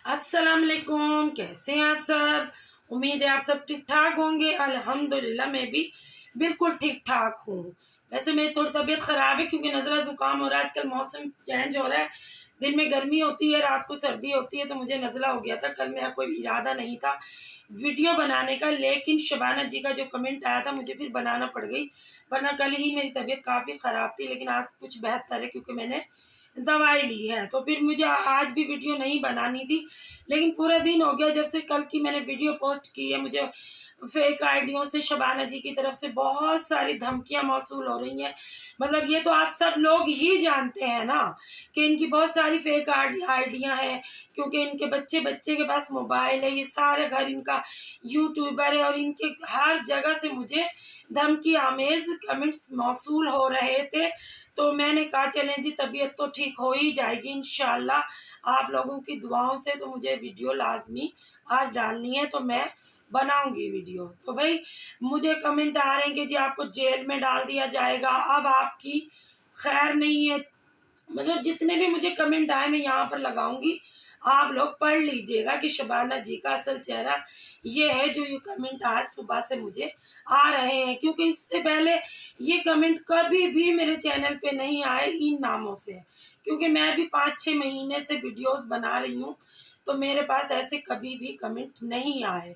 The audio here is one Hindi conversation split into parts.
अस्सलाम वालेकुम, कैसे हैं आप सब। उम्मीद है आप सब ठीक ठाक होंगे। अल्हम्दुलिल्लाह मैं भी बिल्कुल ठीक ठाक हूँ। वैसे मेरी थोड़ी तबीयत ख़राब है क्योंकि नज़ला ज़ुकाम हो रहा है। आजकल मौसम चेंज हो रहा है, दिन में गर्मी होती है, रात को सर्दी होती है, तो मुझे नज़ला हो गया था। कल मेरा कोई इरादा नहीं था वीडियो बनाने का, लेकिन शबाना जी का जो कमेंट आया था मुझे फिर बनाना पड़ गई, वरना कल ही मेरी तबीयत काफ़ी ख़राब थी, लेकिन आज कुछ बेहतर है क्योंकि मैंने दवाई ली है। तो फिर मुझे आज भी वीडियो नहीं बनानी थी, लेकिन पूरा दिन हो गया जब से कल की मैंने वीडियो पोस्ट की है। मुझे फेक आईडियों से शबाना जी की तरफ से बहुत सारी धमकियां मौसूल हो रही हैं। मतलब ये तो आप सब लोग ही जानते हैं ना कि इनकी बहुत सारी फेक आइडियां हैं, क्योंकि इनके बच्चे बच्चे के पास मोबाइल है, ये सारे घर इनका यूट्यूबर है और इनके हर जगह से मुझे धमकी आमेज कमेंट्स मौसूल हो रहे थे। तो मैंने कहा चलें जी, तबीयत तो ठीक हो ही जाएगी इंशाल्लाह। आप लोगों की दुआओं से तो मुझे वीडियो लाजमी आज डालनी है, तो मैं बनाऊंगी वीडियो। तो भाई मुझे कमेंट आ रहे हैं कि जी आपको जेल में डाल दिया जाएगा, अब आपकी खैर नहीं है। मतलब जितने भी मुझे कमेंट आए मैं यहाँ पर लगाऊंगी, आप लोग पढ़ लीजिएगा कि शबाना जी का असल चेहरा ये है जो ये कमेंट आज सुबह से मुझे आ रहे हैं। क्योंकि इससे पहले ये कमेंट कभी भी मेरे चैनल पे नहीं आए इन नामों से, क्योंकि मैं भी 5-6 महीने से वीडियोस बना रही हूँ, तो मेरे पास ऐसे कभी भी कमेंट नहीं आए।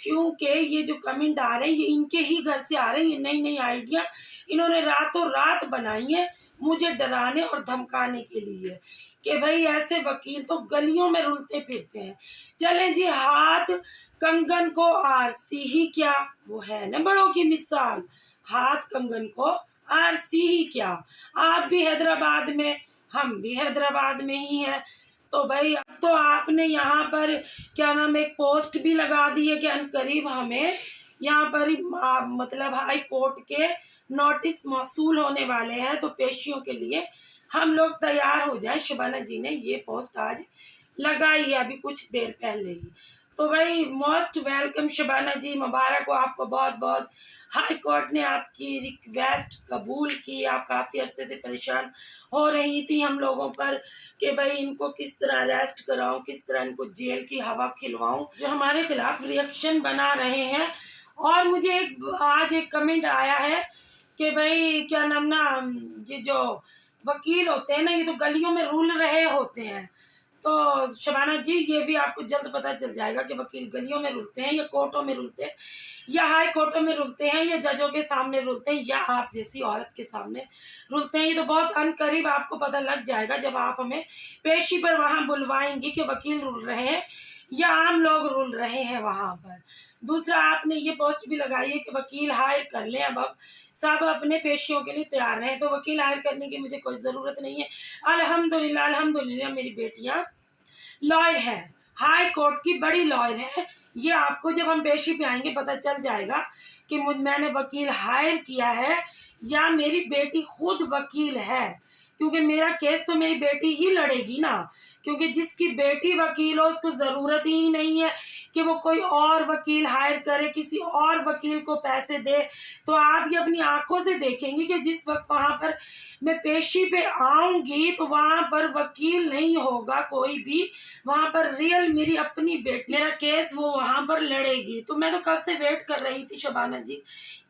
क्योंकि ये जो कमेंट आ रहे हैं ये इनके ही घर से आ रहे हैं। ये नई नई आइडिया इन्होंने रातों रात बनाई है मुझे डराने और धमकाने के लिए कि भाई ऐसे वकील तो गलियों में रुलते फिरते हैं। चलें जी, हाथ कंगन को आरसी ही क्या, वो है ना बड़ों की मिसाल। हाथ कंगन को आरसी ही क्या। आप भी हैदराबाद में, हम भी हैदराबाद में ही हैं। तो भाई अब तो आपने यहाँ पर क्या नाम एक पोस्ट भी लगा दी है कि अनकरीब हमें यहाँ पर मतलब हाई कोर्ट के नोटिस मौसूल होने वाले हैं, तो पेशियों के लिए हम लोग तैयार हो जाएं। शबाना जी ने ये पोस्ट आज लगाई है अभी कुछ देर पहले ही। तो भाई मोस्ट वेलकम शबाना जी, मुबारक हो आपको बहुत बहुत। हाई कोर्ट ने आपकी रिक्वेस्ट कबूल की। आप काफ़ी अरसे से परेशान हो रही थी हम लोगों पर कि भाई इनको किस तरह अरेस्ट कराऊं, किस तरह इनको जेल की हवा खिलवाऊं, जो हमारे खिलाफ रिएक्शन बना रहे हैं। और मुझे आज एक कमेंट आया है कि भाई क्या नाम ना, ये जो वकील होते हैं ना ये तो गलियों में रूल रहे होते हैं। तो शबाना जी ये भी आपको जल्द पता चल जाएगा कि वकील गलियों में रुलते हैं या कोर्टों में रुलते हैं या हाई कोर्टों में रुलते हैं या जजों के सामने रुलते हैं या आप जैसी औरत के सामने रुलते हैं। ये तो बहुत अनकरीब आपको पता लग जाएगा जब आप हमें पेशी पर वहां बुलवाएंगी कि वकील रुल रहे हैं या आम लोग रुल रहे हैं वहां पर। दूसरा, आपने ये पोस्ट भी लगाई है कि वकील हायर कर लें। अब सब अपने पेशियों के लिए तैयार रहें, तो वकील हायर करने की मुझे कोई ज़रूरत नहीं है। अल्हम्दुलिल्लाह अल्हम्दुलिल्लाह मेरी बेटियां लॉयर है, हाई कोर्ट की बड़ी लॉयर है। ये आपको जब हम पेशी पे आएंगे पता चल जाएगा कि मैंने वकील हायर किया है या मेरी बेटी खुद वकील है। क्योंकि मेरा केस तो मेरी बेटी ही लड़ेगी ना, क्योंकि जिसकी बेटी वकील हो उसको ज़रूरत ही नहीं है कि वो कोई और वकील हायर करे, किसी और वकील को पैसे दे। तो आप ये अपनी आंखों से देखेंगे कि जिस वक्त वहाँ पर मैं पेशी पे आऊँगी तो वहाँ पर वकील नहीं होगा कोई भी, वहाँ पर रियल मेरी अपनी बेटी मेरा केस वो वहाँ पर लड़ेगी। तो मैं तो कब से वेट कर रही थी शबाना जी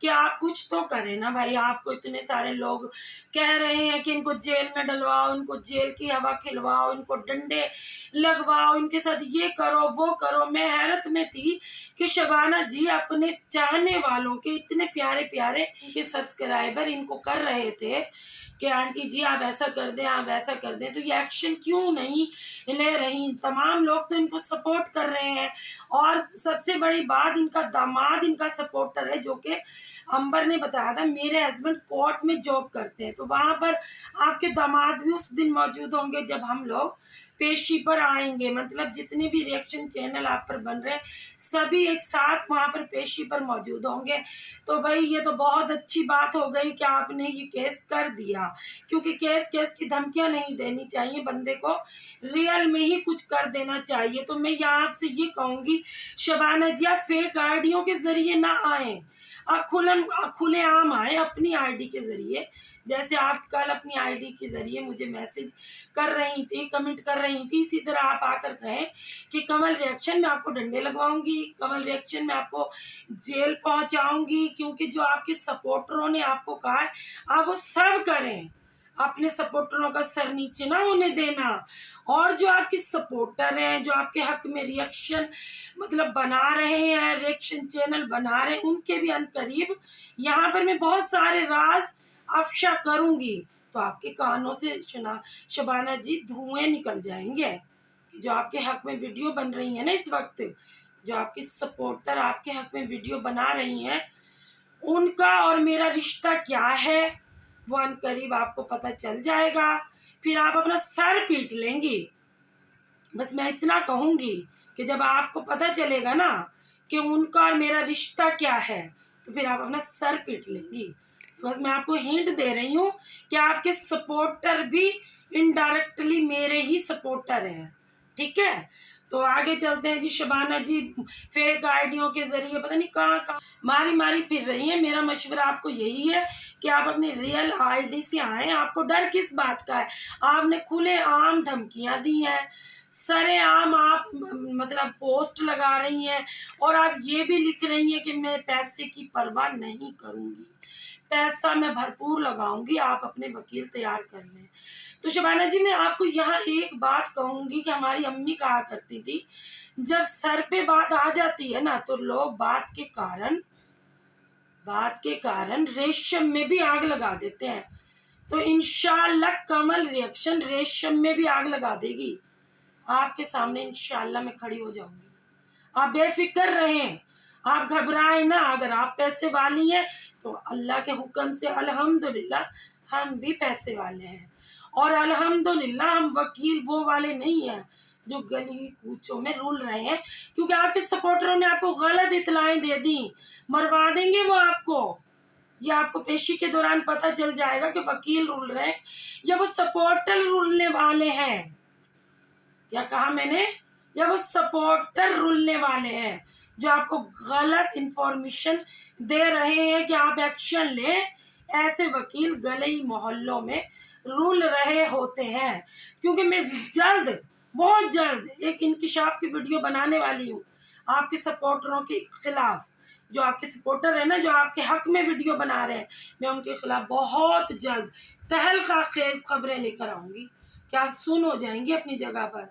कि आप कुछ तो करें ना भाई। आपको इतने सारे लोग कह रहे हैं कि इनको जेल में डलवाओ, इनको जेल की हवा खिलवाओ, इनको डंडे लगवाओ, इनके साथ ये करो वो करो। मैं हैरत में थी कि शबाना जी अपने चाहने वालों के इतने प्यारे प्यारे इनके सब्सक्राइबर इनको कर रहे थे कि आंटी जी आप ऐसा कर दें, आप ऐसा कर दें, तो ये एक्शन क्यों नहीं ले रही। तमाम लोग तो इनको सपोर्ट कर रहे हैं और सबसे बड़ी बात इनका दामाद इनका सपोर्टर है, जो कि अंबर ने बताया था मेरे हस्बैंड कोर्ट में जॉब करते हैं। तो वहाँ पर आपके दामाद भी उस दिन मौजूद होंगे जब हम लोग पेशी पर आएंगे। मतलब जितने भी रिएक्शन चैनल आप पर बन रहे हैं सभी एक साथ वहाँ पर पेशी पर मौजूद होंगे। तो भाई ये तो बहुत अच्छी बात हो गई कि आपने ये केस कर दिया, क्योंकि केस की धमकियां नहीं देनी चाहिए, बंदे को रियल में ही कुछ कर देना चाहिए। तो मैं यहाँ आपसे ये कहूँगी शबाना जी, आप फेक आईडियों के ज़रिए ना आएँ, आप खुलेआम आए अपनी आईडी के ज़रिए। जैसे आप कल अपनी आईडी के ज़रिए मुझे मैसेज कर रही थी, कमेंट कर रही थी, इसी तरह आप आकर कहें कि कमल रिएक्शन में आपको डंडे लगवाऊंगी, कमल रिएक्शन में आपको जेल पहुंचाऊंगी, क्योंकि जो आपके सपोर्टरों ने आपको कहा है आप वो सब करें। अपने सपोर्टरों का सर नीचे ना होने देना। और जो आपके सपोर्टर हैं, जो आपके हक में रिएक्शन मतलब बना रहे हैं, रिएक्शन चैनल बना रहे हैं, उनके भी अनकरीब यहाँ पर मैं बहुत सारे राज अफशा करूंगी। तो आपके कानों से शबाना जी धुएं निकल जाएंगे कि जो आपके हक में वीडियो बन रही है ना, इस वक्त जो आपकी सपोर्टर आपके हक में वीडियो बना रही हैं, उनका और मेरा रिश्ता क्या है वो अनकरीब आपको पता चल जाएगा। फिर आप अपना सर पीट लेंगी। बस मैं इतना कहूँगी कि जब आपको पता चलेगा ना कि उनका और मेरा रिश्ता क्या है, तो फिर आप अपना सर पीट लेंगी। तो बस मैं आपको हिंट दे रही हूँ कि आपके सपोर्टर भी इनडायरेक्टली मेरे ही सपोर्टर हैं, ठीक है। तो आगे चलते हैं जी। शबाना जी फेक आईडियों के ज़रिए पता नहीं कहाँ कहाँ मारी फिर रही हैं। मेरा मशवरा आपको यही है कि आप अपनी रियल आईडी से आएँ। आपको डर किस बात का है? आपने खुलेआम धमकियाँ दी हैं, सरेआम आप मतलब पोस्ट लगा रही हैं, और आप ये भी लिख रही हैं कि मैं पैसे की परवाह नहीं करूँगी, पैसा मैं भरपूर लगाऊंगी, आप अपने वकील तैयार कर लें। तो शबाना जी मैं आपको यहाँ एक बात कहूँगी कि हमारी अम्मी कहा करती थी, जब सर पे बात आ जाती है ना तो लोग बात के कारण रेशम में भी आग लगा देते हैं। तो इंशाल्लाह कमल रिएक्शन रेशम में भी आग लगा देगी। आपके सामने इंशाल्लाह मैं खड़ी हो जाऊंगी। आप बेफिक्र रहें, आप घबराएं ना। अगर आप पैसे वाली हैं तो अल्लाह के हुक्म से अल्हम्दुलिल्लाह हम भी पैसे वाले हैं, और अल्हम्दुलिल्लाह हम वकील वो वाले नहीं हैं जो गली कूचों में रुल रहे हैं, क्योंकि आपके सपोर्टरों ने आपको गलत इतलाएं दे दी। मरवा देंगे वो आपको। ये आपको पेशी के दौरान पता चल जाएगा कि वकील रुल रहे हैं या वो सपोर्टर रुलने वाले हैं। क्या कहा मैंने? या वो सपोर्टर रुलने वाले हैं जो आपको गलत इंफॉर्मेशन दे रहे हैं कि आप एक्शन लें। ऐसे वकील गली मोहल्लों में रुल रहे होते हैं। क्योंकि मैं बहुत जल्द एक इंकिशाफ की वीडियो बनाने वाली हूँ आपके सपोर्टरों के खिलाफ। जो आपके सपोर्टर है ना, जो आपके हक में वीडियो बना रहे हैं, मैं उनके खिलाफ बहुत जल्द तहलका खेज खबरें लेकर आऊँगी कि आप सुन हो जाएंगे अपनी जगह पर।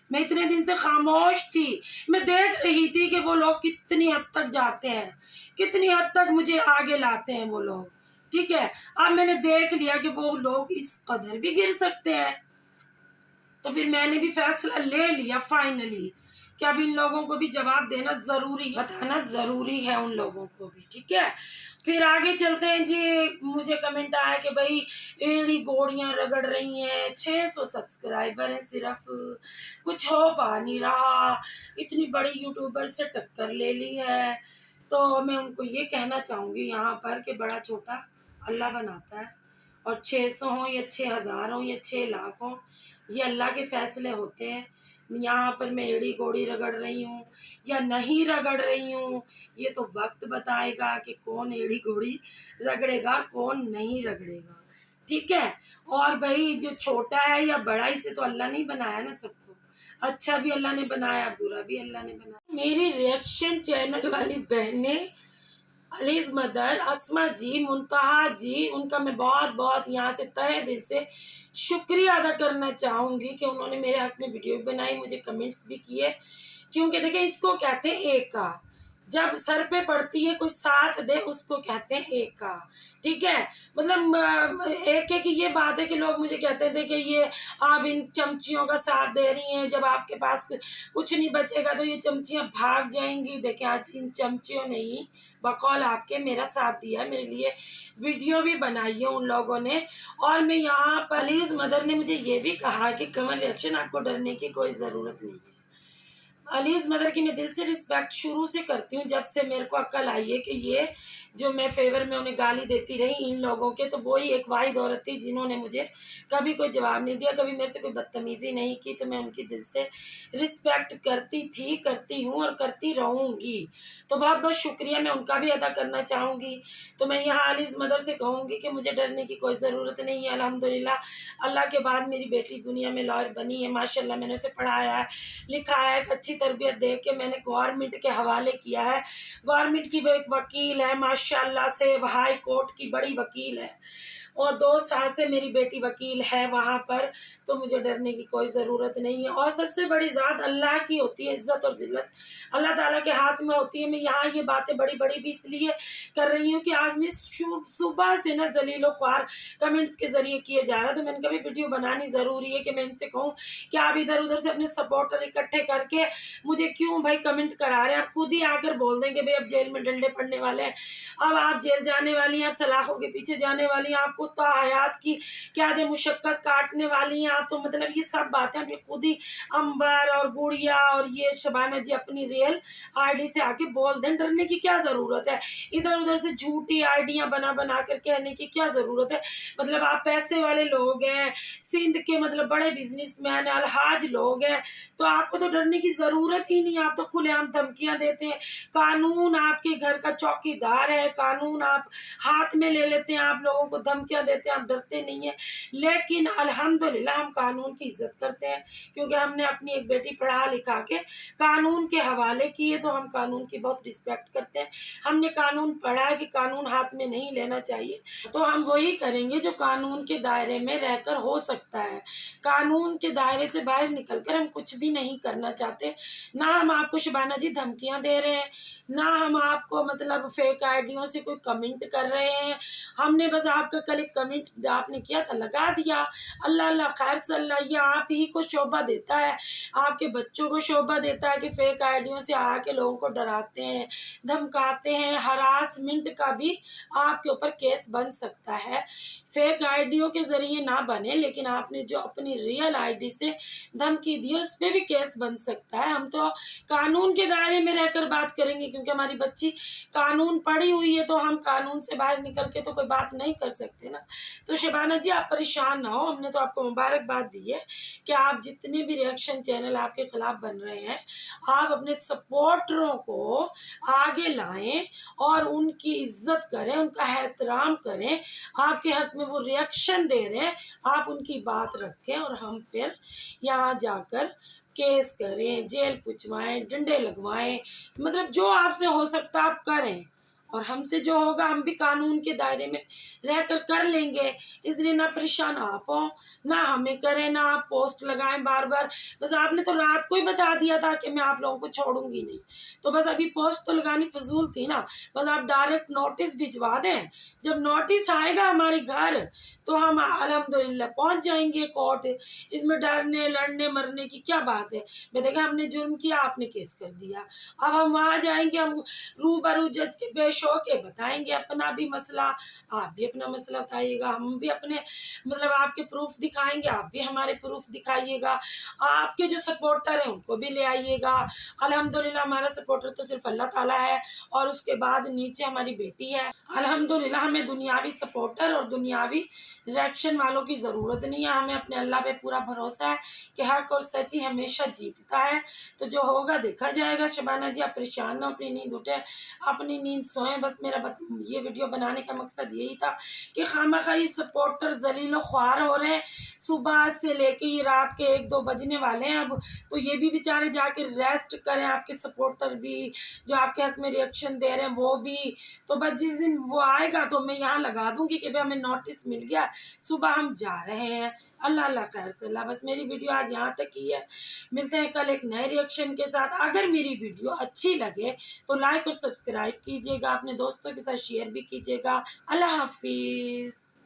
मैं इतने दिन से खामोश थी, मैं देख रही थी कि वो लोग कितनी हद तक जाते हैं, कितनी हद तक मुझे आगे लाते हैं वो लोग, ठीक है। अब मैंने देख लिया कि वो लोग इस कदर भी गिर सकते हैं, तो फिर मैंने भी फैसला ले लिया फाइनली कि अब इन लोगों को भी जवाब देना ज़रूरी, बताना ज़रूरी है उन लोगों को भी, ठीक है। फिर आगे चलते हैं जी। मुझे कमेंट आया कि भाई एड़ी गोड़ियाँ रगड़ रही हैं, 600 सब्सक्राइबर हैं सिर्फ, कुछ हो पा नहीं रहा, इतनी बड़ी यूट्यूबर से टक्कर ले ली है। तो मैं उनको ये कहना चाहूँगी यहाँ पर कि बड़ा छोटा अल्लाह बनाता है, और 600 हो या 6000 हो या 6 लाख हो, ये अल्लाह के फैसले होते हैं। यहाँ पर मैं एड़ी गोड़ी रगड़ रही हूँ या नहीं रगड़ रही हूँ, ये तो वक्त बताएगा कि कौन एड़ी गोड़ी रगड़ेगा और कौन नहीं रगड़ेगा, ठीक है। और भाई जो छोटा है या बड़ा, इसे तो अल्लाह नहीं बनाया ना सबको, अच्छा भी अल्लाह ने बनाया, बुरा भी अल्लाह ने बनाया। मेरी रिएक्शन चैनल वाली बहनें अलीज़ मदर, अस्मा जी, मुंतहा जी, उनका मैं बहुत बहुत यहाँ से तहे दिल से शुक्रिया अदा करना चाहूँगी कि उन्होंने मेरे हक में वीडियो भी बनाई, मुझे कमेंट्स भी किए। क्योंकि देखिए इसको कहते हैं एका, जब सर पे पड़ती है कोई साथ दे उसको कहते हैं एका, ठीक है। मतलब एक की ये बात है कि लोग मुझे कहते थे कि ये आप इन चमचियों का साथ दे रही हैं, जब आपके पास कुछ नहीं बचेगा तो ये चमचियाँ भाग जाएंगी। देखिए आज इन चमचियों ने ही बकौल आपके मेरा साथ दिया है, मेरे लिए वीडियो भी बनाई है उन लोगों ने। और मैं यहाँ पर अलीज़ मदर ने मुझे ये भी कहा कि कमल रिएक्शन आपको डरने की कोई ज़रूरत नहीं है, अलीज़ मदर की मैं दिल से रिस्पेक्ट शुरू से करती हूँ, जब से मेरे को अक्ल आई है कि ये जो मैं फेवर में उन्हें गाली देती रही इन लोगों के, तो वही एक वाहिद औरत थी जिन्होंने मुझे कभी कोई जवाब नहीं दिया, कभी मेरे से कोई बदतमीज़ी नहीं की। तो मैं उनकी दिल से रिस्पेक्ट करती थी, करती हूँ और करती रहूँगी। तो बहुत बहुत शुक्रिया मैं उनका भी अदा करना चाहूँगी। तो मैं यहाँ अलीज़ मदर से कहूँगी कि मुझे डरने की कोई ज़रूरत नहीं है। अल्हम्दुलिल्लाह अल्लाह के बाद मेरी बेटी दुनिया में लॉयर बनी है, माशाल्लाह मैंने उसे पढ़ाया है, लिखाया है, एक अच्छी तरबियत दे के मैंने गवर्नमेंट के हवाले किया है। गवर्नमेंट की वो एक वकील है, माशाल्लाह से हाई कोर्ट की बड़ी वकील है और 2 साल से मेरी बेटी वकील है वहाँ पर। तो मुझे डरने की कोई ज़रूरत नहीं है। और सबसे बड़ी ज़ात अल्लाह की होती है, इज़्ज़त और ज़िल्लत अल्लाह ताला के हाथ में होती है। मैं यहाँ ये बातें बड़ी-बड़ी भी इसलिए कर रही हूँ कि आज मैं सुबह से ना ज़लील व ख्वार कमेंट्स के ज़रिए किए जा रहा है, तो मैंने कहा वीडियो बनानी ज़रूरी है कि मैं इनसे कहूँ कि आप इधर-उधर से अपने सपोर्टर इकट्ठे करके मुझे क्यों भाई कमेंट करा रहे हैं। आप खुद ही आकर बोल देंगे भाई अब जेल में डंडे पड़ने वाले हैं, अब आप जेल जाने वाली हैं, आप सलाखों के पीछे जाने वाली हैं, आपको तो हयात की क्या दे मुशक्कत काटने वाली हैं आप। तो मतलब ये सब बातें अभी खुद ही अंबर और गुड़िया और ये शबाना जी अपनी रियल आईडी से आके बोल दें, डरने की क्या ज़रूरत है। इधर उधर से झूठी आईडियाँ बना बना कर कहने की क्या ज़रूरत है। मतलब आप पैसे वाले लोग हैं, सिंध के मतलब बड़े बिजनेसमैन अलहाज लोग हैं, तो आपको तो डरने की ज़रूरत ही नहीं। आप तो खुलेआम धमकियाँ देते हैं, कानून आपके घर का चौकीदार है, कानून आप हाथ में ले लेते हैं, आप लोगों को धमकियाँ देते हैं, आप डरते नहीं हैं। लेकिन अल्हम्दुलिल्लाह हम कानून की इज़्ज़त करते हैं, क्योंकि हमने अपनी एक बेटी पढ़ा लिखा के कानून के हवाले की है, तो हम कानून की बहुत रिस्पेक्ट करते हैं। हमने कानून पढ़ा है कि कानून हाथ में नहीं लेना चाहिए, तो हम वही करेंगे जो कानून के दायरे में रहकर हो सकता है। कानून के दायरे से बाहर निकलकर हम कुछ भी नहीं करना चाहते। ना हम आपको शबाना जी धमकियाँ दे रहे हैं, ना हम आपको मतलब फेक आईडियों से कोई कमेंट कर रहे हैं। हमने बस आपका कल एक कमेंट आपने किया था लगा दिया, अल्लाह अल्लाह खैर सल्ला, ये आप ही को शोभा देता है, आपके बच्चों को शोभा देता है कि फेक आईडियों से आके लोगों को डराते हैं, धमकाते हैं। हरासमेंट का भी आपके ऊपर केस बन सकता है। फेक आईडियों के ज़रिए ना बने, लेकिन आपने जो अपनी रियल आईडी से धमकी दी है उस पे भी केस बन सकता है। हम तो कानून के दायरे में रहकर बात करेंगे, क्योंकि हमारी बच्ची कानून पढ़ी हुई है, तो हम कानून से बाहर निकल के तो कोई बात नहीं कर सकते ना। तो शबाना जी आप परेशान ना हो, हमने तो आपको मुबारकबाद दी है कि आप जितने भी रिएक्शन चैनल आपके खिलाफ बन रहे हैं, आप अपने सपोर्टरों को आगे लाएं और उनकी इज्जत करें, उनका एहतराम करें। आपके हक में वो रिएक्शन दे रहे हैं, आप उनकी बात रखें और हम फिर यहाँ जाकर केस करें, जेल पुचवाएं, डंडे लगवाएं, मतलब जो आपसे हो सकता आप करें। और हमसे जो होगा हम भी कानून के दायरे में रहकर कर लेंगे। इसलिए ना परेशान आप हो, ना हमें करें, ना आप पोस्ट लगाएं बार बार। बस आपने तो रात को ही बता दिया था कि मैं आप लोगों को छोड़ूंगी नहीं, तो बस अभी पोस्ट तो लगानी फजूल थी ना। बस आप डायरेक्ट नोटिस भिजवा दें, जब नोटिस आएगा हमारे घर तो हम अल्हम्दुलिल्लाह पहुंच जाएंगे कोर्ट। इसमें डरने लड़ने मरने की क्या बात है। मैं देखा हमने जुर्म किया, आपने केस कर दिया, अब हम वहाँ जाएंगे, हम रूबरू जज के पेश होके बताएंगे अपना भी मसला, आप भी अपना मसला बताइएगा, हम भी अपने मतलब आपके प्रूफ दिखाएंगे, आप भी हमारे प्रूफ दिखाइएगा। आपके जो सपोर्टर हैं उनको भी ले आइएगा। अल्हम्दुलिल्लाह हमारा सपोर्टर तो सिर्फ अल्लाह ताला है और उसके बाद नीचे हमारी बेटी है। अल्हम्दुलिल्लाह हमें दुनियावी सपोर्टर और दुनियावी रिएक्शन वालों की ज़रूरत नहीं है। हमें अपने अल्लाह पे पूरा भरोसा है कि हक और सच ही हमेशा जीतता है। तो जो होगा देखा जाएगा। शबाना जी आप परेशान ना, अपनी नींद उठे, अपनी नींद सोएं। बस मेरा ये वीडियो बनाने का मकसद यही था कि खामखा ये सपोर्टर जलील व ख्वार हो रहे हैं, सुबह से लेके ये रात के 1-2 बजने वाले हैं अब, तो ये भी बेचारे जाके रेस्ट करें, आपके सपोर्टर भी जो आपके हक में रिएक्शन दे रहे हैं वो भी। तो बस जिस दिन वो आएगा तो मैं यहाँ लगा दूंगी कि भाई हमें नोटिस मिल गया, सुबह हम जा रहे हैं। अल्लाह अल्लाह खैर सल्ला। बस मेरी वीडियो आज यहाँ तक ही है, मिलते हैं कल एक नए रिएक्शन के साथ। अगर मेरी वीडियो अच्छी लगे तो लाइक और सब्सक्राइब कीजिएगा, अपने दोस्तों के साथ शेयर भी कीजिएगा। अल्लाह हाफिज़।